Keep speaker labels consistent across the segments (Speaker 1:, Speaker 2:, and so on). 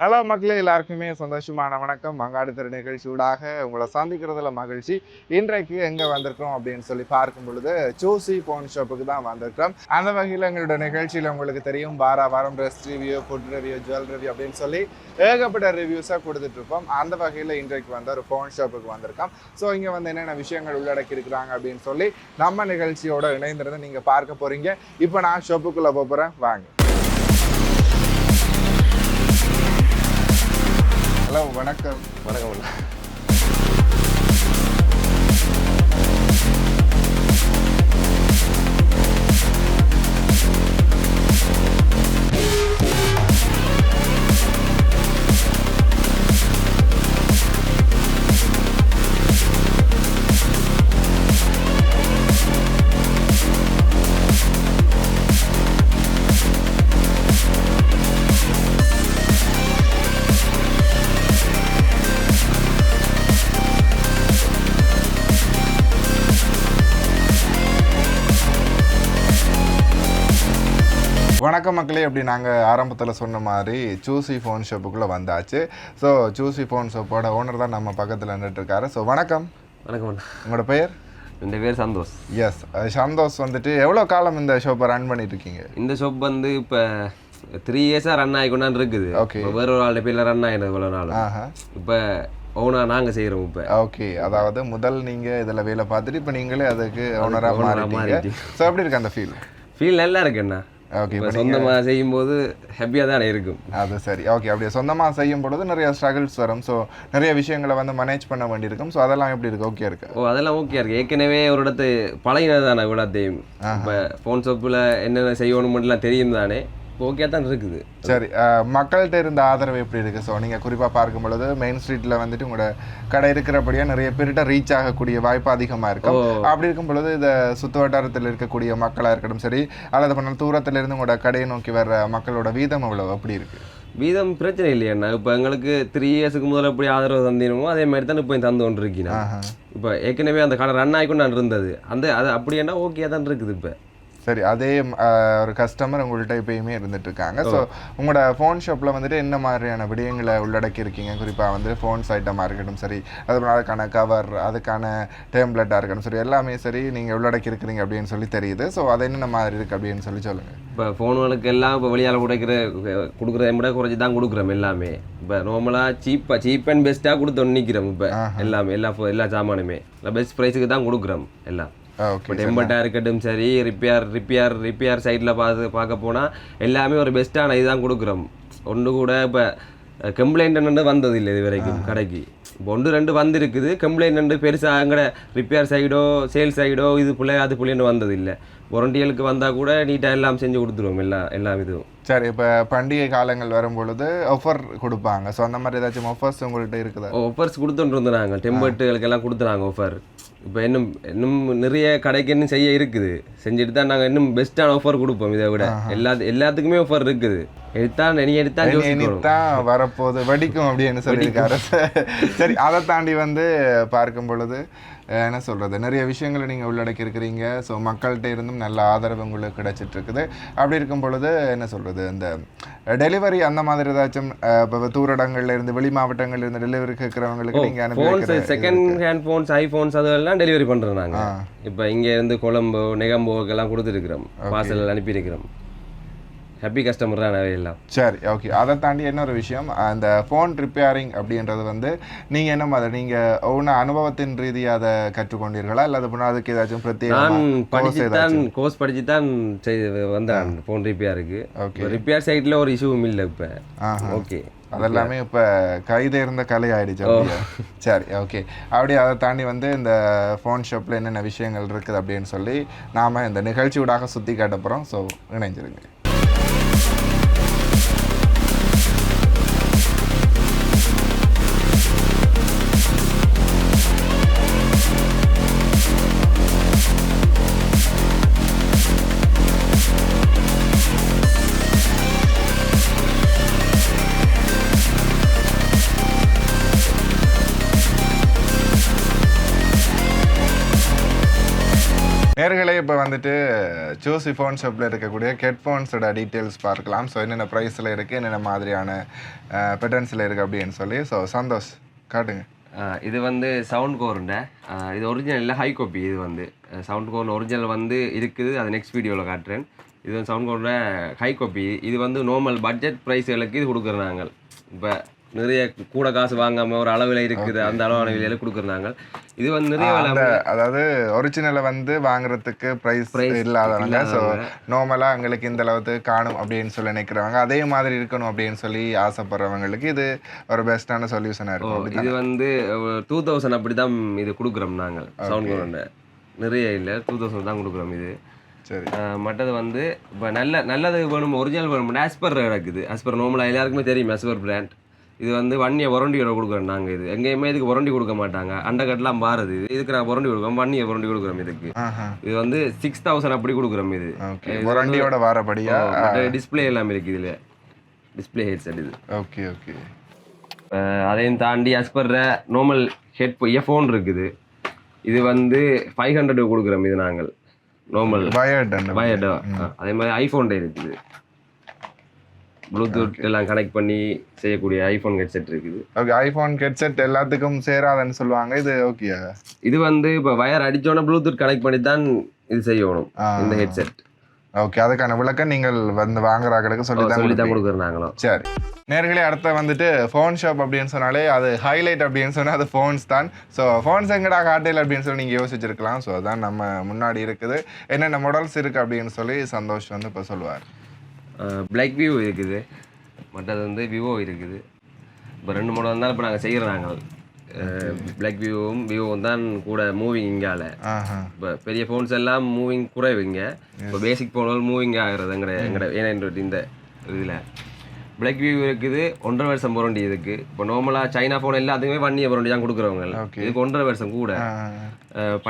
Speaker 1: Hello மக்களே, எல்லாருக்குமே சந்தோஷமான வணக்கம். மங்காடு திரு நிகழ்ச்சியூடாக உங்களை சந்திக்கிறதுல மகிழ்ச்சி. இன்றைக்கு எங்கே வந்திருக்கிறோம் அப்படின்னு சொல்லி பார்க்கும் பொழுது சூசி போன் ஷாப்புக்கு தான் வந்திருக்கிறோம். அந்த வகையில் எங்களோட நிகழ்ச்சியில் உங்களுக்கு தெரியும், வாரம் dress review, food review, jewel review அப்படின்னு சொல்லி ஏகப்பட்ட ரிவ்யூஸாக கொடுத்துட்ருப்போம். அந்த வகையில் இன்றைக்கு வந்து ஒரு ஃபோன் ஷாப்புக்கு வந்திருக்கோம். ஸோ இங்கே வந்து என்னென்ன விஷயங்கள் உள்ளடக்கி இருக்கிறாங்க அப்படின்னு சொல்லி நம்ம நிகழ்ச்சியோட இணைந்திருந்து நீங்கள் பார்க்க போகிறீங்க. இப்போ நான் ஷாப்புக்குள்ளே போகிறேன், வாங்க. ஹலோ, வணக்கம்.
Speaker 2: வணக்கம்.
Speaker 1: வணக்கம் மக்களே, அப்படி நாங்கள் ஆரம்பத்தில் சொன்ன மாதிரி சூசி ஃபோன் ஷாப்புக்குள்ளே வந்தாச்சு. ஸோ சூசி ஃபோன் ஷாப்போட ஓனர் தான் நம்ம பக்கத்தில் நின்றுட்டுருக்காரு. ஸோ வணக்கம்.
Speaker 2: வணக்கம்.
Speaker 1: உங்களோட பெயர்?
Speaker 2: இந்த பேர் சந்தோஷ்.
Speaker 1: எஸ், சந்தோஷ் வந்துட்டு எவ்வளோ காலம் இந்த ஷாப்பை ரன் பண்ணிட்டு இருக்கீங்க?
Speaker 2: இந்த ஷாப் வந்து இப்போ 3 இயர்ஸாக ரன் ஆகிக்கொண்டான்னு இருக்குது.
Speaker 1: ஓகே.
Speaker 2: வேற ஒரு ஆள் பேரில் ரன் ஆகினது இவ்வளோ நாள். இப்போ ஓனா நாங்கள் செய்கிறோம் இப்போ.
Speaker 1: ஓகே, அதாவது முதல் நீங்கள் இதில் வேலை பார்த்துட்டு இப்போ நீங்களே அதுக்கு ஓனராக மாறிட்டீங்க. ஸோ எப்படி இருக்கு அந்த
Speaker 2: ஃபீல் நல்லா இருக்குண்ணா. ஓகே, சொந்தமாக செய்யும்போது ஹாப்பியாக தானே இருக்கும்.
Speaker 1: அது சரி. ஓகே, அப்படியே சொந்தமாக செய்யும் பொழுது நிறைய ஸ்ட்ரகிள்ஸ் வரும். ஸோ நிறைய விஷயங்களை வந்து மேனேஜ் பண்ண வேண்டியிருக்கும். ஸோ அதெல்லாம் எப்படி இருக்கு? ஓகே இருக்கு.
Speaker 2: அதெல்லாம் ஓகே இருக்கு. ஏற்கனவே ஒரு இடத்து பழகினது தானே இவ்வளோத்தையும். இப்போ ஃபோன் ஷாப்பில் என்னென்ன செய்யணுமெல்லாம் தெரியும் தானே. ஓகே தான் இருக்குது.
Speaker 1: சரி, மக்கள்கிட்ட இருந்த ஆதரவு எப்படி இருக்குது? ஸோ நீங்கள் குறிப்பாக பார்க்கும் பொழுது மெயின் ஸ்ட்ரீட்டில் வந்துட்டு உங்களோட கடை இருக்கிறபடியாக நிறைய பேர்கிட்ட ரீச் ஆகக்கூடிய வாய்ப்பு அதிகமாக இருக்கும். அப்படி இருக்கும் பொழுது இதை சுற்று வட்டாரத்தில் இருக்கக்கூடிய மக்களாக இருக்கட்டும் சரி, அல்லது பண்ணால் தூரத்தில் இருந்து உங்களோட கடையை நோக்கி வர்ற மக்களோட வீதம் எவ்வளவு அப்படி இருக்குது?
Speaker 2: வீதம் பிரச்சனை இல்லையாண்ணா. இப்போ எங்களுக்கு 3 இயர்ஸுக்கு முதல்ல எப்படி ஆதரவு தந்தினமோ அதே மாதிரி தான் இப்போ தந்து கொண்டு இருக்கீங்க. இப்போ ஏற்கனவே அந்த கடை ரன் ஆகிக்கொண்டு நான் இருந்தது அது அப்படின்னா ஓகே தான் இருக்குது. இப்போ
Speaker 1: சரி, அதே ஒரு கஸ்டமர் உங்கள்கிட்ட எப்பயுமே இருந்துட்டு இருக்காங்க. ஸோ உங்களோட ஃபோன் ஷாப்பில் வந்துட்டு என்ன மாதிரியான விடயங்களை உள்ளடக்கி இருக்கீங்க? குறிப்பாக வந்து ஃபோன்ஸ் ஐட்டமாக இருக்கட்டும் சரி, அதுக்கான கவர், அதுக்கான டேம்ப்ளெட்டாக இருக்கட்டும் சரி, எல்லாமே சரி நீங்கள் உள்ளடக்கி இருக்கிறீங்க அப்படின்னு சொல்லி தெரியுது. ஸோ அது என்னென்ன மாதிரி இருக்குது அப்படின்னு சொல்லி சொல்லுங்கள்.
Speaker 2: இப்போ ஃபோனுகளுக்கு எல்லாம் இப்போ வெளியால் கொடுக்குறத விட குறைச்சி தான் கொடுக்குறோம் எல்லாமே. இப்போ நார்மலாக சீப் அண்ட் பெஸ்ட்டாக கொடுத்து நிற்கிறோம். இப்போ எல்லாமே எல்லா சாமானுமே பெஸ்ட் ப்ரைஸுக்கு தான் கொடுக்குறோம் எல்லாம். இப்போ டெம்பர்ட்டாக இருக்கட்டும் சரி, ரிப்பேர் சைடில் பார்க்க போனால் எல்லாமே ஒரு பெஸ்ட்டான இதுதான் கொடுக்குறோம். ஒன்று கூட இப்போ கம்ப்ளைண்ட் வந்தது இல்லை இது வரைக்கும் கடைக்கு. இப்போ 1-2 வந்திருக்குது. கம்ப்ளைண்ட் பெருசாக அங்கே ரிப்பேர் சைடோ சேல்ஸ் சைடோ இது அது புள்ளைன்னு வந்தது இல்லை. வாரண்டிகளுக்கு வந்தால் கூட நீட்டாக எல்லாம் செஞ்சு கொடுத்துருவோம் எல்லா இதுவும். சரி,
Speaker 1: இப்போ பண்டிகை காலங்கள் வரும் பொழுது ஆஃபர் கொடுப்பாங்க. ஸோ அந்த மாதிரி ஏதாச்சும் ஆஃபர்ஸ் உங்கள்கிட்ட இருக்குதா?
Speaker 2: ஆஃபர்ஸ் கொடுத்துட்டு இருந்தாங்க. டெம்பர்ட்டுகளுக்கு எல்லாம் கொடுத்துறாங்க ஆஃபர். இப்போ இன்னும் நிறைய கடைக்கு இன்னும் செய்ய இருக்குது. செஞ்சுட்டு தான் நாங்கள் இன்னும் பெஸ்ட்டான ஆஃபர் கொடுப்போம். இதை விட எல்லாத்துக்குமே ஆஃபர் இருக்குது.
Speaker 1: எடுத்தான் வரப்போகுது வெடிக்கும் அப்படின்னு சொல்லியிருக்காரு. சரி, அதை தாண்டி வந்து பார்க்கும் பொழுது என்ன சொல்கிறது, நிறைய விஷயங்களை நீங்கள் உள்ளடக்கி இருக்கிறீங்க. ஸோ மக்கள்கிட்ட இருந்தும் நல்ல ஆதரவு உங்களுக்கு கிடைச்சிட்டு இருக்குது. அப்படி இருக்கும் பொழுது என்ன சொல்கிறது, இந்த டெலிவரி அந்த மாதிரி ஏதாச்சும் இப்போ தூரடங்கள்ல இருந்து வெளி மாவட்டங்கள்ல இருந்து டெலிவரி கேட்குறவங்களுக்கு நீங்கள்
Speaker 2: அனுப்பி செகண்ட் ஹேண்ட் ஃபோன்ஸ், ஐஃபோன்ஸ் அதெல்லாம் டெலிவரி பண்ணுறோம் நாங்கள். இப்போ இங்கே இருந்து கொழம்போ நெகம்போக்கெல்லாம் கொடுத்துருக்குறோம், பார்சல் அனுப்பியிருக்கிறோம். ஹாப்பி கஸ்டமர் தான் நிறைய எல்லாம்.
Speaker 1: சரி, ஓகே. அதை தாண்டி இன்னொரு விஷயம், அந்த ஃபோன் ரிப்பேரிங் அப்படின்றது வந்து நீங்கள் என்ன மாதிரி நீங்கள் ஒவ்வொரு அனுபவத்தின் ரீதியாக அதை கற்றுக்கொண்டீர்களா இல்லை அது அதுக்கு ஏதாச்சும் பிரத்யேக?
Speaker 2: நான் கோர்ஸ் படிச்சு தான் வந்தேன் ஃபோன் ரிப்பேருக்கு. ஓகே, ரிப்பேர் சைட்டில் ஒரு இஷ்யூவும் இல்லை இப்போ. ஓகே,
Speaker 1: அதெல்லாமே இப்போ கைதேர்ந்த கலை ஆயிடுச்சு. சரி, ஓகே. அப்படியே அதை தாண்டி வந்து இந்த ஃபோன் ஷாப்பில் என்னென்ன விஷயங்கள் இருக்குது அப்படின்னு சொல்லி நாம் இந்த நிகழ்ச்சியூடாக சுற்றி காட்ட போகிறோம். ஸோ இணைஞ்சிருங்க. நேர்களே இப்போ வந்துட்டு சூசி ஃபோன் ஷாப்பில் இருக்கக்கூடிய ஹெட்ஃபோன்ஸோட டீட்டெயில்ஸ் பார்க்கலாம். ஸோ என்னென்ன ப்ரைஸில் இருக்குது, என்னென்ன மாதிரியான பேட்டர்ன்ஸில் இருக்குது அப்படின்னு சொல்லி. ஸோ சந்தோஷ் காட்டுங்க.
Speaker 2: இது வந்து சவுண்ட் கோருண்ட இது ஒரிஜினல் இல்லை, ஹை காப்பி. இது வந்து சவுண்ட் கோர் ஒரிஜினல் வந்து இருக்குது, அது நெக்ஸ்ட் வீடியோவில் காட்டுறேன். இது வந்து சவுண்ட் கோரோட ஹை காப்பி. இது வந்து நார்மல் பட்ஜெட் ப்ரைஸ்களுக்கு இது கொடுக்குறோம் நாங்கள். இப்போ நிறைய கூட காசு வாங்காம ஒரு அளவில் இருக்குது, அந்த அளவான விலையில கொடுக்குறாங்க. இது வந்து நிறைய
Speaker 1: அதாவது ஒரிஜினலை வந்து வாங்குறதுக்கு ப்ரைஸ் இல்லாதவங்க, ஸோ நார்மலாக எங்களுக்கு இந்த அளவுக்கு காணும் அப்படின்னு சொல்லி நினைக்கிறவங்க, அதே மாதிரி இருக்கணும் அப்படின்னு சொல்லி ஆசைப்படுறவங்களுக்கு இது ஒரு பெஸ்ட்டான சொல்யூஷனாக இருக்கும்.
Speaker 2: இது வந்து 2000 அப்படி தான் இது கொடுக்குறோம் நாங்கள். சவுண்ட் கோரோட நிறைய இல்லை, 2000 தான் கொடுக்குறோம் இது.
Speaker 1: சரி,
Speaker 2: மற்றது வந்து இப்போ நல்லது வேணும், ஒரிஜினல் வேணும். ஆஸ்பர் இருக்குது, ஆஸ்பர் நார்மலாக எல்லாருக்குமே தெரியும் ஆஸ்பர் பிராண்ட். இது வந்து 1 இயர் வாரண்டியோட கொடுக்குறோம் நாங்கள். இது எங்கேயுமே இதுக்கு வாரண்டி கொடுக்க மாட்டாங்க, அண்டர்கட்லாம் மாறுது. இதுக்கு நான் வாரண்டி கொடுக்குறோம், 1 இயர் வாரண்டி கொடுக்குறோம். இதுக்கு இது வந்து 6000 அப்படி கொடுக்குறோம். இது
Speaker 1: வாரண்டியோட வரபடியா
Speaker 2: டிஸ்பிளே எல்லாம் இருக்குது, இதில் டிஸ்பிளே ஹெட்செட் இது.
Speaker 1: Okay okay.
Speaker 2: அதையும் தாண்டி ஆஸ்பர் நார்மல் இயர்ஃபோன் இருக்குது. இது வந்து 500 கொடுக்குறோம். இது நாங்கள் நார்மல் வயர்டு. அதே மாதிரி ஐஃபோன் இருக்குது, ப்ளூடூத் எல்லாம் கனெக்ட் பண்ணி செய்யக்கூடிய ஐஃபோன் ஹெட்செட் இருக்குது.
Speaker 1: ஓகே, ஐஃபோன் ஹெட்செட் எல்லாத்துக்கும் சேராதுன்னு சொல்லுவாங்க. இது ஓகே.
Speaker 2: இது வந்து இப்போ வயர் அடிச்சோன்னா ப்ளூடூத் கனெக்ட் பண்ணி தான் இது செய்யணும் இந்த ஹெட்செட்.
Speaker 1: ஓகே, அதுக்கான விளக்கம் நீங்கள் வந்து வாங்குறாங்களுக்கு சொல்லி தான்
Speaker 2: கொடுக்குறோம் நாங்களும்.
Speaker 1: சரி நேர்களே, அடுத்த வந்துட்டு ஃபோன் ஷாப் அப்படின்னு சொன்னாலே அது ஹைலைட் அப்படின்னு சொன்னால் அது ஃபோன்ஸ் தான். ஸோ ஃபோன்ஸ் எங்கடா காட்டையில் அப்படின்னு சொல்லி நீங்கள் யோசிச்சிருக்கலாம். ஸோ அதான் நம்ம முன்னாடி இருக்குது, என்னென்ன மாடல்ஸ் இருக்குது அப்படின்னு சொல்லி சந்தோஷ் வந்து இப்போ சொல்லுவார்.
Speaker 2: பிளாக் வியூ இருக்குது, மற்றது வந்து விவோ இருக்குது. இப்போ 2 மாடல் தான் இப்போ நாங்கள் செய்கிறோம். நாங்கள் பிளாக் விவோவும் தான் கூட மூவிங் இங்கால. இப்போ பெரிய ஃபோன்ஸ் எல்லாம் மூவிங் குறைவுங்க. இப்போ பேசிக் ஃபோன்கள் மூவிங் ஆகிறது எங்கட ஏன்னா இந்த இதில் பிளாக் வியூ இருக்குது. 1.5 வருஷம் வாரண்டி இதுக்கு. இப்போ நார்மலாக சைனா ஃபோன் எல்லாத்துக்குமே 1 இயர் வாரண்டி தான் கொடுக்குறவங்க. இதுக்கு 1.5 வருஷம் கூட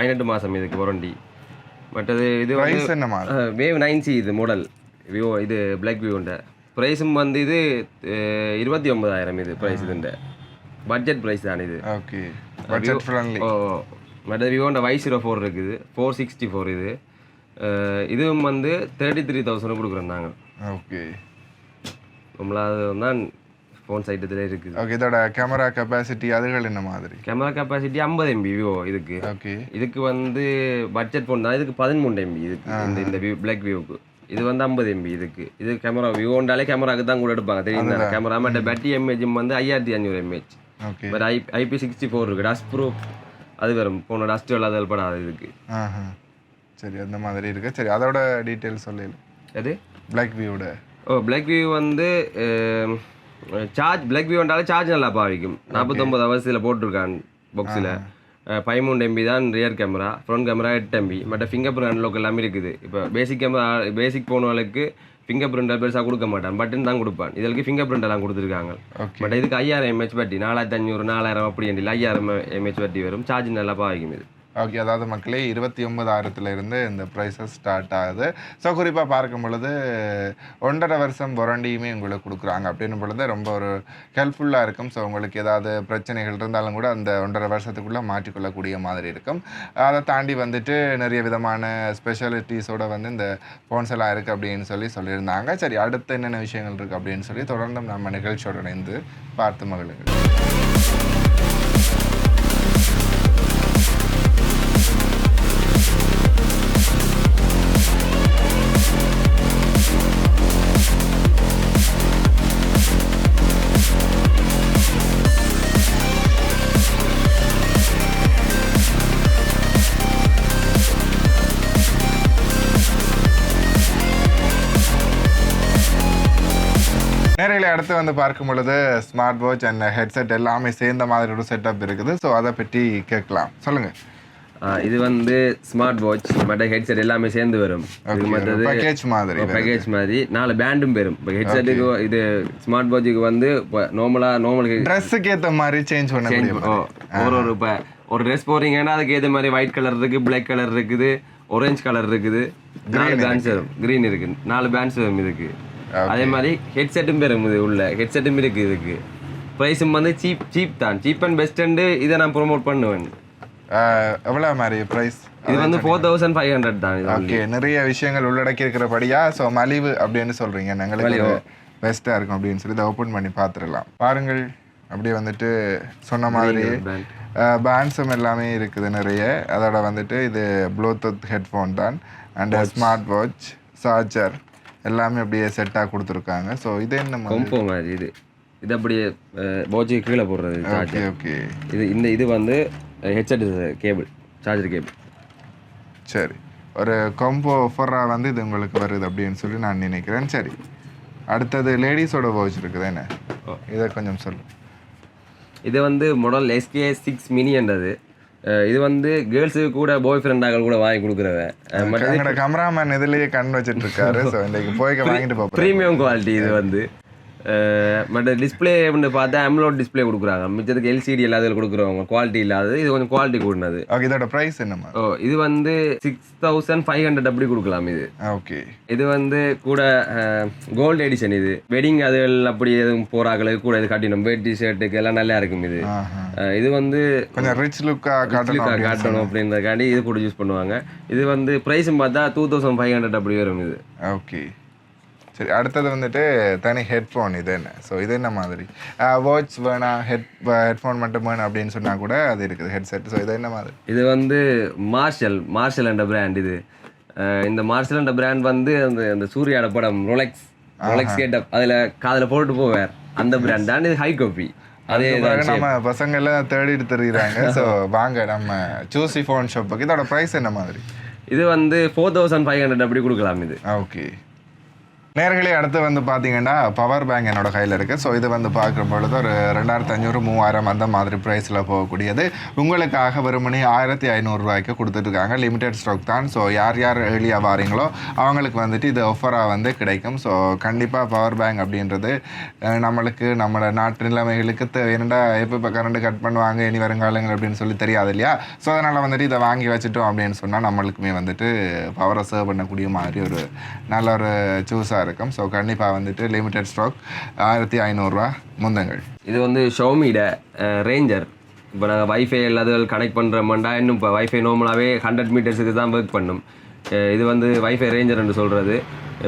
Speaker 2: 18 மாதம் இதுக்கு வாரண்டி. மற்றது இது வந்து வேவ் 9C இது மாடல் விவோ. இது பிளாக் வியூண்ட ப்ரைஸும் வந்து இது 29,000 இது ப்ரைஸ். இதுண்ட பட்ஜெட் ப்ரைஸ் தான் இது.
Speaker 1: Okay, budget friendly.
Speaker 2: மற்ற விவோண்ட Y04 இருக்குது, 464 இது. இதுவும் வந்து 33,000 கொடுக்குறோம் நாங்கள்.
Speaker 1: ஓகே,
Speaker 2: நம்மளாது தான் ஃபோன் சைட்டத்தில் இருக்குது.
Speaker 1: ஓகே, இதோட கேமரா கெப்பாசிட்டி அதுகள் என்ன மாதிரி?
Speaker 2: கேமரா கெப்பாசிட்டி 50 MB விவோ இதுக்கு.
Speaker 1: ஓகே,
Speaker 2: இதுக்கு வந்து பட்ஜெட் ஃபோன் தான். இதுக்கு 13 MB இதுக்கு. இந்த பிளாக் வியூக்கு இது வந்து 50 MB இதுக்கு. இது கேமரா விவோண்டாலே கேமராக்கு தான் கூட எடுப்பாங்க, தெரியுது கேமரா. மற்ற பேட்டரி எம்ஏஜும் வந்து 5500 mAh. பட் IP64 இருக்குது, டஸ்ட் ப்ரூஃப். அது வரும் ஃபோனோட டஸ்ட் இல்லாத படாது இதுக்கு.
Speaker 1: சரி, அந்த மாதிரி இருக்குது. சரி, அதோட டீட்டெயில்ஸ் சொல்லல.
Speaker 2: அது
Speaker 1: பிளாக் வியூட
Speaker 2: பிளாக் வியூ வந்து சார்ஜ் பிளாக் வியூண்டாலே சார்ஜ் நல்லா பாவிக்கும். 49 ஹவர்ஸில் போட்டிருக்கான் பாக்ஸில். 13 MB தான் rear camera, front camera 8 MB. மற்ற ஃபிங்கர் பிரிண்ட் அன்லாக் எல்லாமே இருக்குது. இப்போ பேசிக் கேமரா பேசிக் போனவங்களுக்கு ஃபிங்கர் பிரிண்ட் பெருசாக கொடுக்க மாட்டான், பட்டன் தான் கொடுப்பான். இதற்கு ஃபிங்கர் பிரிண்ட் எல்லாம் கொடுத்துருக்காங்க. பட் இதுக்கு 5000 mAh பேட்டரி, 4500 4000 அப்படி இல்லை, 5000 mAh பேட்டரி வரும். சார்ஜ் நல்லா பாவிக்கும் இது.
Speaker 1: ஓகே, அதாவது மக்களே 29,000 இந்த ப்ரைஸஸ் ஸ்டார்ட் ஆகுது. ஸோ குறிப்பாக பார்க்கும் பொழுது 1.5 வருஷம் வாரண்டியுமே உங்களுக்கு கொடுக்குறாங்க. அப்படின்னும் பொழுது ரொம்ப ஒரு ஹெல்ப்ஃபுல்லாக இருக்கும். ஸோ உங்களுக்கு ஏதாவது பிரச்சனைகள் இருந்தாலும் கூட அந்த 1.5 வருஷத்துக்குள்ளே மாற்றிக்கொள்ளக்கூடிய மாதிரி இருக்கும். அதை தாண்டி வந்துட்டு நிறைய விதமான ஸ்பெஷாலிட்டிஸோடு வந்து இந்த ஃபோன்ஸ் எல்லாம் இருக்குது அப்படின்னு சொல்லியிருந்தாங்க. சரி, அடுத்து என்னென்ன விஷயங்கள் இருக்குது அப்படின்னு சொல்லி தொடர்ந்து நம்ம நிகழ்ச்சியோடு இணைந்து பார்த்து மகிழுங்கள். நேரில் அடுத்து வந்து பார்க்கும் பொழுது ஸ்மார்ட் வாட்ச் அண்ட் ஹெட்செட் எல்லாமே சேர்ந்த மாதிரி ஒரு செட்டப் இருக்குது. ஸோ அதை பற்றி கேட்கலாம், சொல்லுங்கள்.
Speaker 2: இது வந்து ஸ்மார்ட் வாட்ச் மற்ற ஹெட்செட் எல்லாமே சேர்ந்து வரும்.
Speaker 1: பேக்கேஜ் மாதிரி
Speaker 2: 4 பேண்டும் பெறும். இப்போ ஹெட்செட்டுக்கு இது ஸ்மார்ட் வாட்சுக்கு வந்து இப்போ நார்மல்
Speaker 1: ட்ரெஸ்ஸுக்கு ஏற்ற மாதிரி சேஞ்ச் பண்ண முடியும்.
Speaker 2: இப்போ ஒரு ட்ரெஸ் போகிறீங்கன்னா அதுக்கு ஏற்ற மாதிரி ஒயிட் கலர் இருக்குது, பிளாக் கலர் இருக்குது, ஆரஞ்சு கலர் இருக்குது, 4 பேண்ட்ஸ் வரும், க்ரீன் இருக்குது, 4 பேண்ட்ஸ் வரும் இதுக்கு. அதே மாதிரி ஹெட்செட்டும் பெறும். இது உள்ள ஹெட்செட்டும் இருக்குது இதுக்கு. ப்ரைஸும் வந்து சீப் தான், சீப் அண்ட் பெஸ்ட். இதை நான் ப்ரொமோட் பண்ணுவேன்.
Speaker 1: எவ்வளோ மாதிரி ப்ரைஸ்?
Speaker 2: இது வந்து 4500 தான்.
Speaker 1: ஓகே, நிறைய விஷயங்கள் உள்ளடக்கி இருக்கிறபடியா ஸோ மலிவு அப்படின்னு சொல்கிறீங்க. எங்களுக்கு பெஸ்ட்டாக இருக்கும் அப்படின்னு சொல்லி இதை ஓப்பன் பண்ணி பார்த்துடலாம். பாருங்கள், அப்படியே வந்துட்டு சொன்ன மாதிரி பேண்ட்ஸும் எல்லாமே இருக்குது நிறைய. அதோட வந்துட்டு இது ப்ளூடூத் ஹெட்ஃபோன் தான் அண்ட் ஸ்மார்ட் வாட்ச், சார்ஜர் எல்லாமே அப்படியே செட்டாக கொடுத்துருக்காங்க. ஸோ இது என்ன
Speaker 2: கொம்போ மாதிரி இது அப்படியே வாட்சுக்கு கீழே போடுறது.
Speaker 1: Okay okay.
Speaker 2: இது வந்து ஹெட்செட் கேபிள், சார்ஜர் கேபிள்.
Speaker 1: சரி, ஒரு கொம்போ ஆஃபராக வந்து இது உங்களுக்கு வருது அப்படின்னு சொல்லி நான் நினைக்கிறேன். சரி, அடுத்தது லேடிஸோட வாட்ச் இருக்குது என்ன, இதை கொஞ்சம் சொல்லு.
Speaker 2: இது வந்து மாடல் SK6 மினின்றது. இது வந்து கேர்ள்ஸுக்கு கூட பாய் ஃப்ரெண்டாக கூட வாங்கி கொடுக்குறவ.
Speaker 1: எங்களோட கேமராமேன் இதுலேயே கண் வச்சுட்டு இருக்காரு. ஸோ இன்றைக்கு போய் வாங்கிட்டு போகிறோம்.
Speaker 2: ப்ரீமியம் குவாலிட்டி இது வந்து. பட் டிஸ்பிளே பார்த்தா அம்லோட் டிஸ்பிளே கொடுக்குறாங்க. மிச்சத்துக்கு LCD எல்லாத்தையும் கொடுக்குறவங்க குவாலிட்டி இல்லாதது. இது கொஞ்சம் குவாலிட்டி கூடினது.
Speaker 1: ஓகே, இதோட ப்ரைஸ் என்னமா?
Speaker 2: இது வந்து 6500 அப்படி கொடுக்கலாம். இது
Speaker 1: ஓகே.
Speaker 2: இது வந்து கூட கோல்டு எடிஷன். இது வெட்டிங் அதுகள் அப்படி எதுவும் போறாங்களுக்கு கூட இது காட்டினோம். வேட்டி ஷர்ட்டுக்கு எல்லாம் நல்லா இருக்கும். இது வந்து
Speaker 1: கொஞ்சம் ரிச் லுக்காக
Speaker 2: காட்டணும் அப்படின்றதுக்காண்டி இது கூட யூஸ் பண்ணுவாங்க. இது வந்து ப்ரைஸும் பார்த்தா 2500 அப்படி வரும் இது.
Speaker 1: ஓகே. சரி, அடுத்தது வந்துட்டு தனி ஹெட்ஃபோன். இது என்ன? ஸோ இது என்ன மாதிரி? வாட்ச் வேணாம், ஹெட்ஃபோன் மட்டும் வேணும் அப்படின்னு சொன்னால் கூட அது இருக்குது, ஹெட்செட். ஸோ இது என்ன மாதிரி?
Speaker 2: இது வந்து மார்ஷல் என்ற பிராண்ட். இது இந்த மார்ஷல் என்ற பிராண்ட் வந்து அந்த சூர்யாட படம் ரொலெக்ஸ் கேட்டப் அதில் காதில் போட்டு போவார், அந்த பிராண்ட் தான். இது ஹை காப்பி. அதே
Speaker 1: நம்ம பசங்க எல்லாம் தேடிட்டு தெரியுறாங்க. ஸோ வாங்க நம்ம சூசி ஃபோன் ஷாப்புக்கு. இதோட ப்ரைஸ் என்ன மாதிரி?
Speaker 2: இது வந்து 4500 அப்படி கொடுக்கலாம் இது.
Speaker 1: ஓகே. நேர்களே, அடுத்து வந்து பார்த்தீங்கன்னா பவர் பேங்க் என்னோட கையில் இருக்குது. ஸோ இது வந்து பார்க்குற பொழுது ஒரு 2500 3000 அந்த மாதிரி ப்ரைஸில் போகக்கூடியது. உங்களுக்காக வெறுமனே 1500 ரூபாய்க்கு கொடுத்துட்ருக்காங்க. லிமிடெட் ஸ்டாக் தான். ஸோ யார் ஏர்லியாக வாரீங்களோ அவங்களுக்கு வந்துட்டு இது ஆஃபராக வந்து கிடைக்கும். ஸோ கண்டிப்பாக பவர் பேங்க் அப்படின்றது நம்மளுக்கு நம்மளோட நாட்டு நிலைமைகளுக்கு என்னடா எப்போ கரண்ட் கட் பண்ணுவாங்க இனி வருங்காலங்கள் அப்படின்னு சொல்லி தெரியாது இல்லையா? ஸோ அதனால் வந்துட்டு இதை வாங்கி வச்சுட்டோம் அப்படின்னு சொன்னால் நம்மளுக்குமே வந்துட்டு பவரை சேவ் பண்ணக்கூடிய மாதிரி ஒரு நல்ல ஒரு சூஸாக இருக்கும். ஸோ கண்டிப்பாக வந்துட்டு லிமிடெட் ஸ்டாக் 1500 ரூபா முந்தங்கள்.
Speaker 2: இது வந்து ஷோமியோட ரேஞ்சர். இப்போ நாங்கள் வைஃபை எல்லாத்தையும் கனெக்ட் பண்ணுறோம்னா இன்னும் இப்போ வைஃபை நார்மலாகவே 100 மீட்டர்ஸுக்கு தான் ஒர்க் பண்ணும். இது வந்து வைஃபை ரேஞ்சர் என்று சொல்கிறது.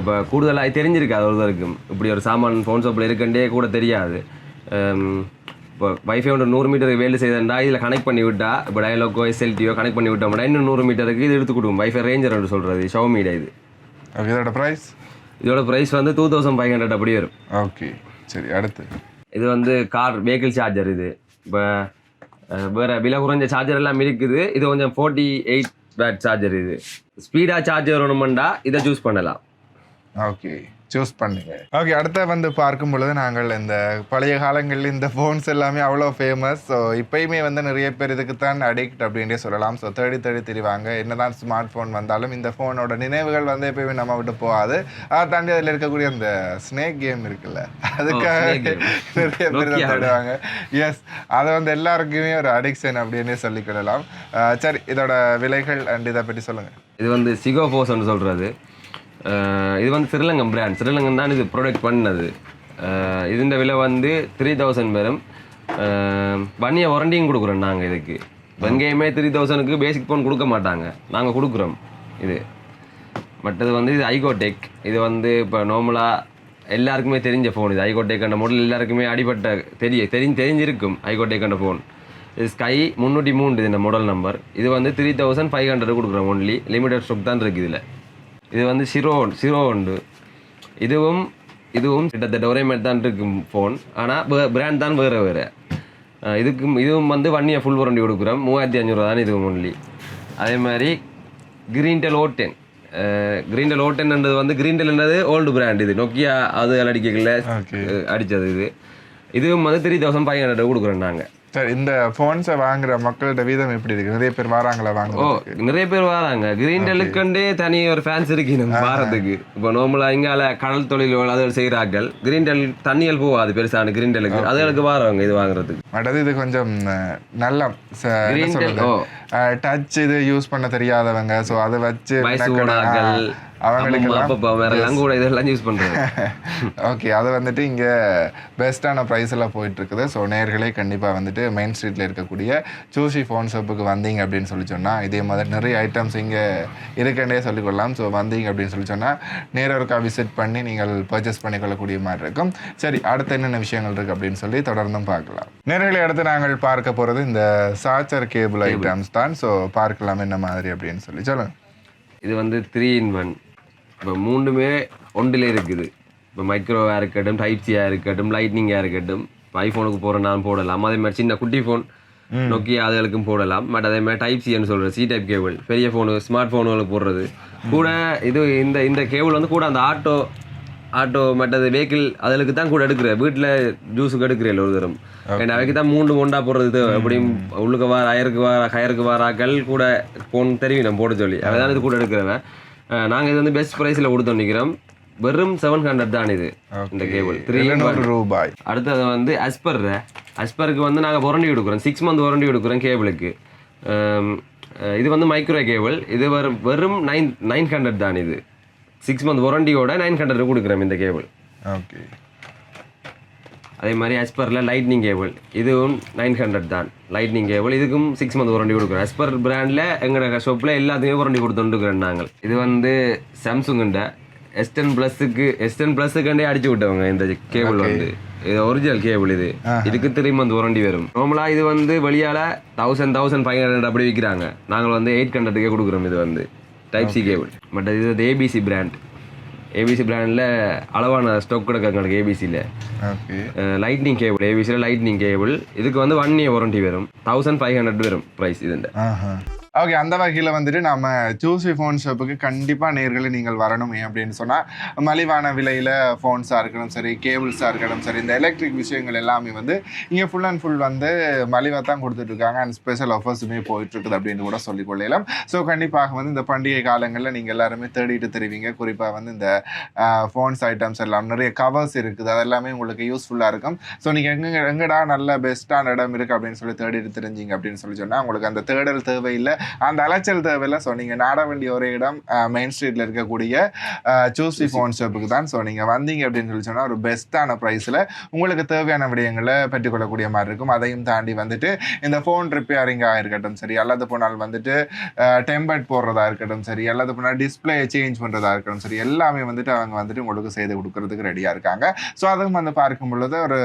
Speaker 2: இப்போ கூடுதலாக தெரிஞ்சிருக்காது ஒருத்தருக்கும். இப்படி ஒரு சாமான் ஃபோன் ஷாப்பில் இருக்குன்றே கூட தெரியாது. இப்போ வைஃபை ஒன்று 100 மீட்டருக்கு வேலை செய்தா இதில் கனெக்ட் பண்ணி விட்டால், இப்போ டயலாக்கோ SLTயோ கனெக்ட் பண்ணி விட்டோம்னா இன்னும் 100 மீட்டருக்கு இது எடுத்து கொடுக்கும். வைஃபை ரேஞ்சர் என்று சொல்கிறது ஷோமியோட இது.
Speaker 1: இதோட ப்ரைஸ்?
Speaker 2: இதோட ப்ரைஸ் வந்து 2500 அப்படி வரும்.
Speaker 1: ஓகே. சரி, அடுத்து
Speaker 2: இது வந்து வெஹிக்கிள் சார்ஜர். இது இப்போ வேறு விலை குறைஞ்ச சார்ஜர் எல்லாம் இருக்குது. இது கொஞ்சம் 48 வாட் சார்ஜர். இது ஸ்பீடாக சார்ஜர் வேணுமெண்டா இதை சூஸ் பண்ணலாம்.
Speaker 1: ஓகே, சூஸ் பண்ணுங்க. ஓகே, அடுத்த வந்து பார்க்கும் பொழுது நாங்கள் இந்த பழைய காலங்களில் இந்த ஃபோன்ஸ் எல்லாமே அவ்வளோ ஃபேமஸ். ஸோ இப்போயுமே வந்து நிறைய பேர் இதுக்கு தான் அடிக்ட் அப்படின்றே சொல்லலாம். ஸோ தேடி திரிவாங்க. என்னதான் ஸ்மார்ட் ஃபோன் வந்தாலும் இந்த ஃபோனோட நினைவுகள் வந்து எப்பயுமே நம்ம விட்டு போகாது. அதை தாண்டி அதில் இருக்கக்கூடிய அந்த ஸ்னேக் கேம் இருக்குல்ல, அதுக்காக நிறைய பேர் தான் தேடுவாங்க. எஸ், அதை வந்து எல்லாருக்குமே ஒரு அடிக்ஷன் அப்படின்னே சொல்லிக்கிடலாம். சரி, இதோட விலைகள் அண்ட் இதை பற்றி சொல்லுங்கள்.
Speaker 2: இது வந்து சிகோஃபோஸ்ன்னு சொல்கிறது. இது வந்து ஸ்ரீலங்கன் பிராண்ட். ஸ்ரீலங்கன் தான் இது ப்ரொடக்ட் பண்ணது. இதுன்ற விலை வந்து 3000 வரும். 1 year வாரண்டியும் கொடுக்குறோம் நாங்கள். இதுக்கு எங்கேயுமே 3000க்கு பேசிக் ஃபோன் கொடுக்க மாட்டாங்க, நாங்கள் கொடுக்குறோம். இது மற்றது வந்து இது ஐகோடெக். இது வந்து இப்போ நார்மலாக எல்லாருக்குமே தெரிஞ்ச ஃபோன். இது ஐகோடெக் அந்த மாடல் எல்லாருக்குமே அடிபட்ட தெரிஞ்சிருக்கும். ஐகோடெக் அந்த ஃபோன் இது ஸ்கை 303 இந்த மாடல் நம்பர். இது வந்து 3500 கொடுக்குறோம் ஒன்லி. லிமிடெட் ஸ்டாக் தான் இருக்குது இதில். இது வந்து சிரோ உண்டு. இதுவும் கிட்டத்தட்ட ஒரே மாதிரி தான் இருக்கும் ஃபோன். ஆனால் பிராண்ட் தான் வேறு. இதுவும் வந்து 1 year ஃபுல் வாரண்டி கொடுக்குறோம். 3500 தான் இதுவும் ஒன்லி. அதே மாதிரி கிரீன்டெல் O10. கிரீன்டெல் O10ன்றது வந்து கிரீன்டெல்ன்றது ஓல்டு பிராண்ட். இது நோக்கியா அது அடிக்கல அடித்தது. இதுவும் வந்து 3500 கொடுக்குறோம் நாங்கள்.
Speaker 1: சரி, இந்த ஃபோன்ஸை வாங்குற மக்களோட வீதம் எப்படி இருக்கு? நிறைய பேர் வராங்களா வாங்க?
Speaker 2: நிறைய பேர் வராங்க. கிரீன்டெலுக்குண்டே தனி ஒரு ஃபேன்ஸ் இருக்கு நம்ம பாரத்துக்கு. இப்போ நார்மலாக இங்கால கடல் தொழில் அதை செய்கிறார்கள். கிரீன்டெல் தண்ணியல் போகாது பெருசான கிரீன்டெலுக்கு, அதுகளுக்கு வரவங்க இது வாங்குறதுக்கு.
Speaker 1: அதாவது இது கொஞ்சம் நல்ல டச் இது யூஸ் பண்ண தெரியாதவங்க. ஸோ அதை வச்சு அவங்களுக்கு
Speaker 2: வேற எல்லாம் கூட இதெல்லாம் யூஸ் பண்றேன்.
Speaker 1: ஓகே, அது வந்துட்டு இங்கே பெஸ்ட்டான ப்ரைஸில் போயிட்டு இருக்குது. ஸோ நேர்களே கண்டிப்பாக வந்துட்டு மெயின் ஸ்ட்ரீட்டில் இருக்கக்கூடிய சூசி ஃபோன் ஷாப்புக்கு வந்தீங்க அப்படின்னு சொல்லி சொன்னால் இதே மாதிரி நிறைய ஐட்டம்ஸ் இங்கே இருக்குன்னே சொல்லிக்கொள்ளலாம். ஸோ வந்தீங்க அப்படின்னு சொல்லி சொன்னால் நேரருக்கா விசிட் பண்ணி நீங்கள் பர்ச்சேஸ் பண்ணிக்கொள்ளக்கூடிய மாதிரி இருக்கும். சரி, அடுத்து என்னென்ன விஷயங்கள் இருக்குது அப்படின்னு சொல்லி தொடர்ந்தும் பார்க்கலாம். நேர்களை அடுத்து நாங்கள் பார்க்க போகிறது இந்த சார்ஜர் கேபிள் ஐட்டம்ஸ் தான். ஸோ பார்க்கலாம் என்ன மாதிரி அப்படின்னு சொல்லி சொல்லுங்கள்.
Speaker 2: இது வந்து 3-in-1. இப்போ மூணுமே ஒன்றில் இருக்குது. இப்போ மைக்ரோவாக இருக்கட்டும், டைப்-சியாக இருக்கட்டும், லைட்னிங்காக இருக்கட்டும். இப்போ ஐஃபோனுக்கு போகிறனாலும் போடலாம். அதே மாதிரி சின்ன குட்டி ஃபோன் நோக்கியா அதுகளுக்கும் போடலாம். பட் அதே மாதிரி டைப்-சின்னு சொல்கிறது சி டைப் கேபிள் பெரிய ஃபோனு ஸ்மார்ட் ஃபோனுகளுக்கு போடுறது கூட. இது இந்த கேபிள் வந்து கூட அந்த ஆட்டோ மற்றது வெஹிக்கிள் அதுக்கு தான் கூட எடுக்கிற வீட்டில் ஜூஸுக்கு எடுக்கிறேன் ஒரு தரம். ஏன்னா அவைக்கு தான் மூண்டு ஒண்டா போடுறது எப்படியும் உள்ளுக்கு ஹயருக்கு வாராக்கள் கூட ஃபோன் தெரியும் நம்ம போட சொல்லி அதான் இது கூட எடுக்கிறவன். நாங்கள் இது வந்து பெஸ்ட் ப்ரைஸில் கொடுத்து நிற்கிறோம். வெறும் 700 தான் இது இந்த கேபிள்.
Speaker 1: 300 ரூபாய்.
Speaker 2: அடுத்தது வந்து அஸ்பருக்கு வந்து நாங்கள் வாரண்டி கொடுக்குறோம். 6 month வாரண்டி கொடுக்குறோம் கேபிளுக்கு. இது வந்து மைக்ரோ கேபிள். இது வெறும் 900 தான். இது 6 month வாரண்டியோட 900 கொடுக்குறோம் இந்த கேபிள்.
Speaker 1: ஓகே,
Speaker 2: அதே மாதிரி அஸ்பரில் லைட்னிங் கேபிள் இதுவும் 900 தான். லைட்னிங் கேபிள் இதுக்கும் 6 month வாரண்டி கொடுக்குறோம். அஸ்பர் பிராண்டில் எங்களோட ஷாப்பில் எல்லாத்தையுமே வாரண்டி கொடுத்துருக்குறோம் நாங்கள். இது வந்து சாம்சங்குண்ட S10 ப்ளஸுக்கண்டே அடிச்சு விட்டவங்க இந்த கேபிள் வந்து. இது ஒரிஜினல் கேபிள். இதுக்கு 3 month வாரண்டி வரும். நார்மலாக இது வந்து வெளியால் 1500 அப்படி விற்கிறாங்க. நாங்கள் வந்து 800க்கே கொடுக்குறோம். இது வந்து டைப்-சி கேபிள். பட் இது வந்து ஏபிசி பிராண்டில் அளவான ஸ்டாக் கிடக்கு எங்களுக்கு ஏபிசியில். லைட்னிங் கேபிள் ஏபிசியில் லைட்னிங் கேபிள். இதுக்கு வந்து 1 year வாரண்டி வரும். 1500 வரும் ப்ரைஸ் இதுண்ட.
Speaker 1: ஓகே, அந்த வகையில் வந்துட்டு நம்ம சூசி ஃபோன் ஷாப்புக்கு கண்டிப்பாக நேர்களை நீங்கள் வரணும். அப்படின்னு சொன்னால் மலிவான விலையில் ஃபோன்ஸாக இருக்கணும் சரி, கேபிள்ஸாக இருக்கணும் சரி, இந்த எலக்ட்ரிக் விஷயங்கள் எல்லாமே வந்து இங்கே ஃபுல் அண்ட் ஃபுல் வந்து மலிவாக தான் கொடுத்துட்ருக்காங்க. அண்ட் ஸ்பெஷல் ஆஃபர்ஸுமே போயிட்டுருக்குது அப்படின்னு கூட சொல்லிக்கொள்ளலாம். ஸோ கண்டிப்பாக வந்து இந்த பண்டிகை காலங்களில் நீங்கள் எல்லாருமே தேடிட்டு தெரிவிங்க. குறிப்பாக வந்து இந்த ஃபோன்ஸ் ஐட்டம்ஸ் எல்லாம் நிறைய கவர்ஸ் இருக்குது. அதெல்லாமே உங்களுக்கு யூஸ்ஃபுல்லாக இருக்கும். ஸோ நீங்கள் எங்கடா நல்ல பெஸ்ட்டான இடம் இருக்குது அப்படின்னு சொல்லி தேடிட்டு தெரிஞ்சிங்க அப்படின்னு சொல்லி சொன்னால் உங்களுக்கு அந்த தேடல் தேவையில்லை, அந்த அலைச்சல் தேவையில்லை. ஸோ நீங்கள் நாட வேண்டிய ஒரு இடம் மெயின் ஸ்ட்ரீட்டில் இருக்கக்கூடிய சூசி ஃபோன் ஷாப்புக்கு தான். ஸோ நீங்கள் வந்தீங்க அப்படின்னு சொல்லி சொன்னால் ஒரு பெஸ்ட்டான ப்ரைஸில் உங்களுக்கு தேவையான விடயங்களை பெற்றுக்கொள்ளக்கூடிய மாதிரி இருக்கும். அதையும் தாண்டி வந்துட்டு இந்த ஃபோன் ரிப்பேரிங்காக இருக்கட்டும் சரி, அல்லது போனால் வந்துட்டு டெம்பர்ட் போடுறதா இருக்கட்டும் சரி, அல்லது போனால் டிஸ்பிளே சேஞ்ச் பண்ணுறதா இருக்கட்டும் சரி, எல்லாமே வந்துட்டு அவங்க வந்துட்டு உங்களுக்கு செய்து கொடுக்கறதுக்கு ரெடியாக இருக்காங்க. ஸோ அதுவும் வந்து பார்க்கும் பொழுது ஒரு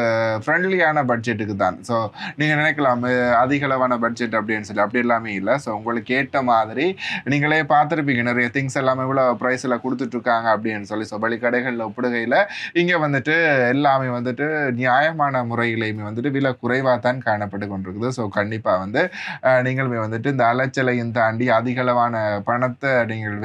Speaker 1: ஃப்ரெண்ட்லியான பட்ஜெட்டுக்கு தான். ஸோ நீங்கள் நினைக்கலாம் அதிகளவான பட்ஜெட் அப்படின்னு சொல்லி, அப்படி எல்லாமே இல்லை. ஸோ உங்களுக்கு ஏற்ற மாதிரி நீங்களே பார்த்துருப்பீங்க நிறைய திங்ஸ் எல்லாமே இவ்வளோ ப்ரைஸில் கொடுத்துட்ருக்காங்க அப்படின்னு சொல்லி. ஸோ வெளிக்கடைகளில் ஒப்பிடுகையில் இங்கே வந்துட்டு எல்லாமே வந்துட்டு நியாயமான முறையிலையுமே வந்துட்டு விலை குறைவாக தான் காணப்பட்டு கொண்டிருக்குது. ஸோ கண்டிப்பாக வந்து நீங்களுமே வந்துட்டு இந்த அலைச்சலையும் தாண்டி அதிகளவான பணத்தை நீங்கள்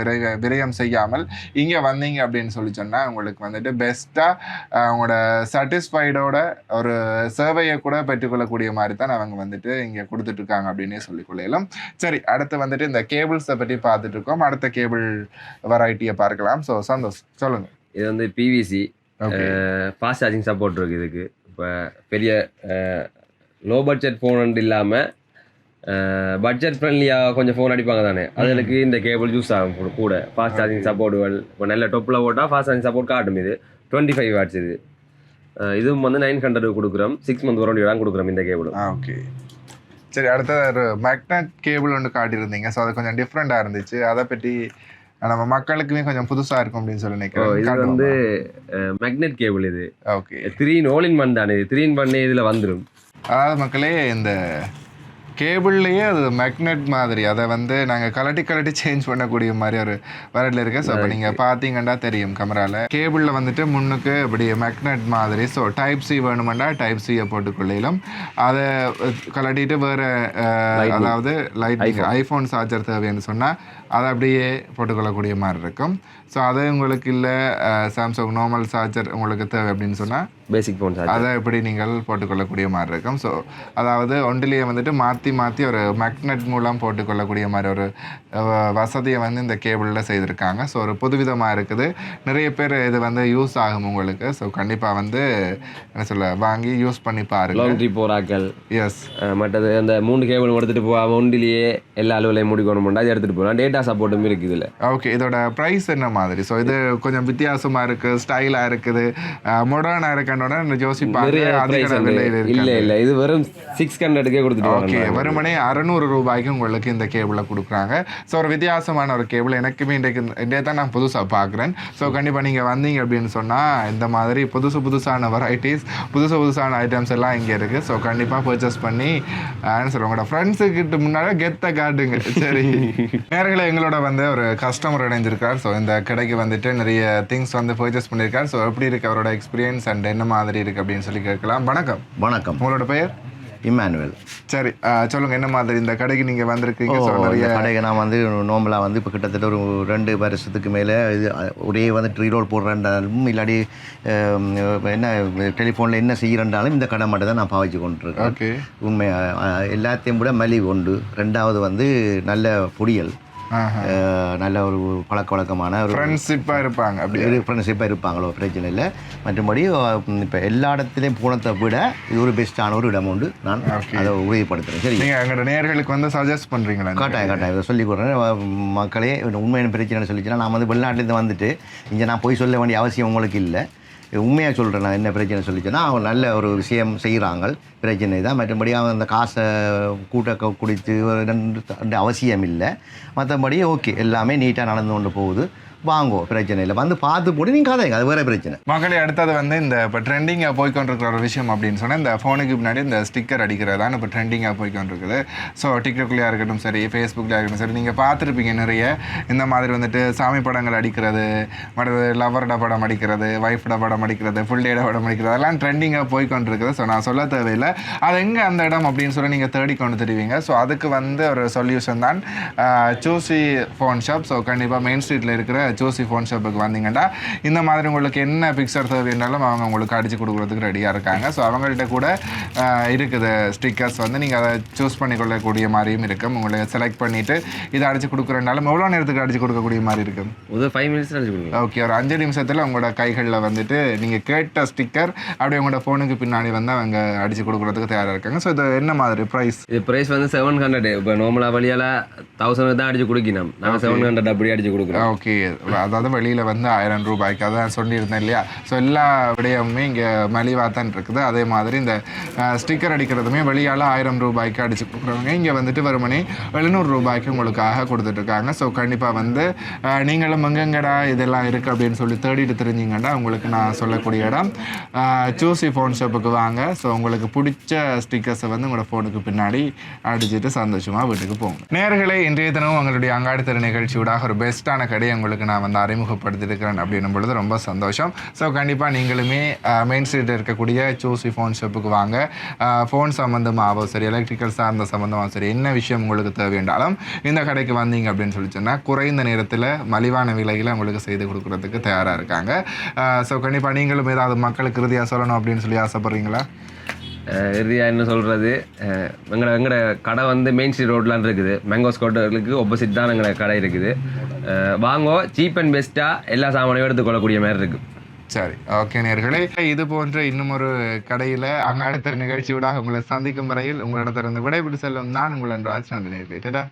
Speaker 1: விரயம் செய்யாமல் இங்கே வந்தீங்க அப்படின்னு சொல்லி சொன்னால் உங்களுக்கு வந்துட்டு பெஸ்ட்டாக உங்களோட சாட்டிஸ்ஃபைடோட ஒரு சேவையை கூட பெற்றுக்கொள்ளக்கூடிய மாதிரி தான் அவங்க வந்துட்டு இங்கே கொடுத்துட்ருக்காங்க அப்படின்னே சொல்லிக்கொள்ளலாம். சரி, அடுத்து வந்துட்டு இந்த கேபிள்ஸை பற்றி பார்த்துட்டு இருக்கோம். அடுத்த கேபிள் வெரைட்டியை பார்க்கலாம். ஸோ சந்தோஷ் சொல்லுங்க.
Speaker 2: இது வந்து பிவிசி ஃபாஸ்ட் சார்ஜிங் சப்போர்ட் இருக்குது இதுக்கு. இப்போ பெரிய லோ பட்ஜெட் ஃபோன் இல்லாமல் பட்ஜெட் ஃப்ரெண்ட்லியாக கொஞ்சம் ஃபோன் அடிப்பாங்க தானே, அதுக்கு இந்த கேபிள் யூஸ் ஆகும். கூட ஃபாஸ்ட் சார்ஜிங் சப்போர்ட்டுகள் இப்போ நல்ல டொப்பில் போட்டால் ஃபாஸ்ட் சார்ஜிங் சப்போர்ட் காட்டும். இது 25 watts. இதுவும் வந்து 900 கொடுக்குறோம். 6 month வாரண்டி தான் கொடுக்குறோம் இந்த கேபிளும்.
Speaker 1: ஓகே, சரி. அடுத்த ஒரு மேக்னெட் கேபிள் ஒன்று காட்டியிருந்தீங்க. ஸோ அது கொஞ்சம் டிஃப்ரெண்ட்டாக இருந்துச்சு. அதை பற்றி நம்ம மக்களுக்குமே கொஞ்சம் புதுசாக இருக்கும் அப்படின்னு சொல்லி நினைக்கிறேன்.
Speaker 2: இது வந்து மேக்னெட் கேபிள். இது
Speaker 1: ஓகே
Speaker 2: 3-in-1 தானே. இது 3-in-1 இதில் வந்துடும்.
Speaker 1: அதாவது மக்களே இந்த கேபிள்லேயே அது மேக்னெட் மாதிரி, அதை வந்து நாங்கள் கலட்டி சேஞ்ச் பண்ணக்கூடிய மாதிரி ஒரு வரல இருக்குது. ஸோ இப்போ நீங்கள் பார்த்தீங்கன்னா தெரியும் கேமராவில். கேபிளில் வந்துட்டு முன்னுக்கு அப்படி மேக்னெட் மாதிரி. ஸோ டைப்-சி வேணுமெண்டா டைப்-சியை போட்டுக்கொள்ளையிலும் அதை கலட்டிட்டு வேறு அதாவது லைட்னிங் ஐஃபோன் சார்ஜர் தேவைன்னு சொன்னால் அதை அப்படியே போட்டுக்கொள்ளக்கூடிய மாதிரி இருக்கும். ஸோ அது உங்களுக்கு இல்லை சாம்சங் நார்மல் சார்ஜர் உங்களுக்கு தேவை அப்படின்னு சொன்னால்
Speaker 2: பேசிக் ஃபோன் சார்ஜர்.
Speaker 1: அதை எப்படி நீங்கள் போட்டுக்கொள்ளக்கூடிய மாதிரி இருக்கும். ஸோ அதாவது ஒன்றிலேயே வந்துட்டு மாற்றி ஒரு மேக்னெட் மூலம் போட்டுக்கொள்ளக்கூடிய மாதிரி ஒரு வசதியை வந்து இந்த கேபிளில் செய்திருக்காங்க. ஸோ ஒரு புதுவிதமாக இருக்குது. நிறைய பேர் இது வந்து யூஸ் ஆகும் உங்களுக்கு. ஸோ கண்டிப்பாக வந்து என்ன சொல்ல வாங்கி யூஸ் பண்ணி பாருங்க.
Speaker 2: லாங் ட்ரிப் போகிறாக்கள்.
Speaker 1: எஸ்.
Speaker 2: மற்றது அந்த 3 கேபிள் எடுத்துகிட்டு போகாமல் ஒன்றிலேயே எல்லா அலுவலையும் முடிக்கணும்னா அது எடுத்துகிட்டு போகலாம். டேட்டா சப்போர்ட்டும் இருக்குது இதில்.
Speaker 1: ஓகே, இதோட ப்ரைஸ் என்ன மாதிரி? ஸோ இது கொஞ்சம் வித்தியாசமாக இருக்குது, ஸ்டைலாக இருக்குது, மாடர்னாக இருக்குன்னு யோசிப்பாங்க.
Speaker 2: இல்ல இது வெறும் 600க்கே கொடுத்துட்டு.
Speaker 1: ஓகே, வெறுமனே 600 ரூபாய்க்கு உங்களுக்கு இந்த கேபிளை கொடுக்குறாங்க. ஸோ ஒரு வித்தியாசமான ஒரு கேபிள். எனக்குமே இன்றைய தான் நான் புதுசாக பார்க்குறேன். ஸோ கண்டிப்பாக நீங்கள் வந்தீங்க அப்படின்னு சொன்னால் இந்த மாதிரி புதுசான வெரைட்டிஸ், புதுசான ஐட்டம்ஸ் எல்லாம் இங்கே இருக்குது. ஸோ கண்டிப்பாக பர்ச்சேஸ் பண்ணி என்ன சொல்லுவாங்க, உங்களோட ஃப்ரெண்ட்ஸுக்கிட்ட முன்னாடி கெத்தை காட்டுங்க. சரி, நேர்களை எங்களோட வந்து ஒரு கஸ்டமர் இணைஞ்சிருக்கார். ஸோ இந்த கடைக்கு வந்துட்டு நிறைய திங்ஸ் வந்து பர்ச்சேஸ் பண்ணியிருக்கார். ஸோ எப்படி இருக்கு அவரோட எக்ஸ்பீரியன்ஸ் அண்ட் என்ன மாதிரி இருக்கு அப்படின்னு சொல்லி கேட்கலாம். வணக்கம்.
Speaker 3: வணக்கம்.
Speaker 1: உங்களோட பெயர்?
Speaker 3: இம்மானுவேல்.
Speaker 1: சரி, சொல்லுங்க என்ன மாதிரி இந்த கடைக்கு நீங்க வந்திருக்கீங்க?
Speaker 3: நிறைய கடைக்கு நான் வந்து நோம்பலாக வந்து இப்போ கிட்டத்தட்ட ஒரு 2 வருஷத்துக்கு மேலே இது ஒரே வந்து ட்ரீ ரோல் போடுறேன்றாலும் இல்லாட்டி என்ன டெலிஃபோனில் என்ன செய்கிறேன்றாலும் இந்த கடை மட்டும் தான் நான் பாவிச்சு கொண்டிருக்கேன்.
Speaker 1: ஓகே,
Speaker 3: உண்மை எல்லாத்தையும் விட மலிவு உண்டு. 2வது வந்து நல்ல பொடியல், நல்ல ஒரு பழக்க வழக்கமான ஒரு
Speaker 1: ஃப்ரெண்ட்ஷிப்பாக இருப்பாங்க. அப்படி
Speaker 3: ஃப்ரெண்ட்ஷிப்பாக இருப்பாங்களோ பிரச்சனை இல்லை. மற்றபடி இப்போ எல்லா இடத்துலையும் போனதை விட இது ஒரு பெஸ்ட்டான ஒரு இடம் உண்டு. நான் அதை உறுதிப்படுத்துகிறேன். சரி,
Speaker 1: நீங்கள் எங்களோட நேயர்களுக்கு வந்து சஜஸ்ட் பண்ணுறீங்களா?
Speaker 3: கட்டாயம் இதை சொல்லிக் கொடுறேன். மக்களே உண்மையான பிரச்சனை சொல்லிச்சுன்னா நான் வந்து வெளிநாட்டிலேருந்து வந்துட்டு இங்கே நான் போய் சொல்ல வேண்டிய அவசியம் உங்களுக்கு இல்லை. உண்மையாக சொல்கிறேன். நான் என்ன பிரச்சனை சொல்லிச்சேன்னா அவங்க நல்ல ஒரு விஷயம் செய்கிறாங்க, பிரச்சனை தான். மற்றபடி அவங்க அந்த காசை கூட்ட குடித்து ரெண்டு அவசியம் இல்லை. மற்றபடி ஓகே, எல்லாமே நீட்டாக நடந்து கொண்டு போகுது. வாங்குவோம், பிரச்சனை இல்லை. வந்து பார்த்து போட்டு நீங்கள் கதைங்க, அது வேறு பிரச்சனை.
Speaker 1: மக்களே, அடுத்தது வந்து இந்த இப்போ ட்ரெண்டிங்காக போய்கொண்டிருக்கிற ஒரு விஷயம் அப்படின்னு சொன்னால் இந்த ஃபோனுக்கு முன்னாடி இந்த ஸ்டிக்கர் அடிக்கிறதான் இப்போ ட்ரெண்டிங்காக போய்கொண்டிருக்குது. ஸோ டிக்டாக்லேயே இருக்கட்டும் சரி, ஃபேஸ்புக்லேயே இருக்கட்டும் சரி, நீங்கள் பார்த்துருப்பீங்க நிறைய இந்த மாதிரி வந்துட்டு சாமி படங்கள் அடிக்கிறது, மற்றது லவரோட படம் அடிக்கிறது, ஒய்ஃபோட படம் அடிக்கிறது, ஃபுல் டேட படம் அடிக்கிறது, அதெல்லாம் ட்ரெண்டிங்காக போய்கொண்டிருக்குது. ஸோ நான் சொல்ல தேவையில்லை அது எங்கே அந்த இடம் அப்படின்னு சொல்லி நீங்கள் தேடி கொண்டு தெரிவிங்க. ஸோ அதுக்கு வந்து ஒரு சொல்யூஷன் தான் சூசி ஃபோன் ஷாப். ஸோ கண்டிப்பாக மெயின் ஸ்ட்ரீட்டில் இருக்கிற சூசி ஃபோன் ஷாப்புக்கு வந்தீங்கன்னா இந்த மாதிரி உங்களுக்கு என்ன பிக்சர் தேவைன்னாலும் அவங்க உங்களுக்கு அடித்து கொடுக்குறதுக்கு ரெடியாக இருக்காங்க. ஸோ அவங்கள்ட்ட கூட இருக்குது ஸ்டிக்கர்ஸ் வந்து நீங்கள் அதை சூஸ் பண்ணிக்கொள்ளக்கூடிய மாதிரியும் இருக்கும். உங்களுக்கு செலக்ட் பண்ணிவிட்டு இதை அடித்து கொடுக்குறனாலும் எவ்வளோ நேரத்துக்கு அடித்து கொடுக்கக்கூடிய மாதிரி இருக்கும்?
Speaker 2: ஒரு 5 மினிட்ஸ் அடிச்சு கொடுங்க.
Speaker 1: ஓகே, ஒரு 5 நிமிஷத்தில் உங்களோட கைகளில் வந்துட்டு நீங்கள் கேட்ட ஸ்டிக்கர் அப்படியே உங்களோட ஃபோனுக்கு பின்னாடி வந்து அவங்க அடித்து கொடுக்குறதுக்கு தயாராக இருக்காங்க. ஸோ இது என்ன மாதிரி ப்ரைஸ்?
Speaker 2: இது ப்ரைஸ் வந்து 700. இப்போ நார்மலாக வழியால் 1000 தான் அடிச்சு கொடுக்கணும். நாங்கள் 700 அப்படி அடிச்சு கொடுக்குறோம்.
Speaker 1: ஓகே, அதாவது வெளியில் வந்து 1000 ரூபாய்க்கு அதான் சொல்லியிருந்தேன் இல்லையா? ஸோ எல்லா விடயமுமே இங்கே மலிவாக தான் இருக்குது. அதே மாதிரி இந்த ஸ்டிக்கர் அடிக்கிறதுமே வெளியால் 1000 ரூபாய்க்கு அடித்து கொடுக்குறவங்க இங்கே வந்துட்டு வெறுமனே 700 ரூபாய்க்கு உங்களுக்காக கொடுத்துட்ருக்காங்க. ஸோ கண்டிப்பாக வந்து நீங்களும் எங்கெங்கடா இதெல்லாம் இருக்குது அப்படின்னு சொல்லி தேடிட்டு தெரிஞ்சிங்கன்னா உங்களுக்கு நான் சொல்லக்கூடிய இடம் சூசி ஃபோன் ஷாப்புக்கு வாங்க. ஸோ உங்களுக்கு பிடிச்ச ஸ்டிக்கர்ஸை வந்து உங்களோட ஃபோனுக்கு பின்னாடி அடிச்சுட்டு சந்தோஷமாக வீட்டுக்கு போங்க. நேயர்களே, இன்றைய தினம் உங்களுடைய அங்காடி திரு நிகழ்ச்சியோட ஒரு பெஸ்ட்டான கடையை உங்களுக்கு நான் வந்து அறிமுகப்படுத்தியிருக்கிறேன் அப்படின்னும் பொழுது ரொம்ப சந்தோஷம். ஸோ கண்டிப்பாக நீங்களுமே மெயின் ஸ்ட்ரீட்டில் இருக்கக்கூடிய சூசி ஃபோன் ஷாப்புக்கு வாங்க. ஃபோன் சம்மந்தமாகவும் சரி, எலக்ட்ரிக்கல் சார்ந்த சம்மந்தமாகவும் சரி, என்ன விஷயம் உங்களுக்கு தேவையாண்டாலும் இந்த கடைக்கு வந்தீங்க அப்படின்னு சொல்லி சொன்னால் குறைந்த நேரத்தில் மலிவான விலையில் உங்களுக்கு செய்து கொடுக்குறதுக்கு தயாராக இருக்காங்க. ஸோ கண்டிப்பாக நீங்களும் ஏதாவது மக்களுக்கு இறுதியாக சொல்லணும் அப்படின்னு சொல்லி ஆசைப்பட்றீங்களா?
Speaker 2: இறுதியாக என்ன சொல்கிறது, எங்களோட கடை வந்து மெயின் ஸ்ட்ரீட் ரோட்லாம் இருக்குது. மேங்கோஸ் ஹோட்டலுக்கு ஆப்போசிட் தான் எங்களோட கடை இருக்குது. வாங்கோ, சீப் அண்ட் பெஸ்ட்டாக எல்லா சாமானையும் எடுத்துக்கொள்ளக்கூடிய மாதிரி இருக்குது.
Speaker 1: சரி, ஓகே நேயர்களே, இது போன்ற இன்னும் ஒரு கடையில் அங்காடி திரு நிகழ்ச்சியோட உங்களை சந்திக்கும் வரையில் உங்களிடத்திலிருந்து விடைபெற்று செல்லும் நான் உங்கள் ராஜ். நன்றி நேயர்களே.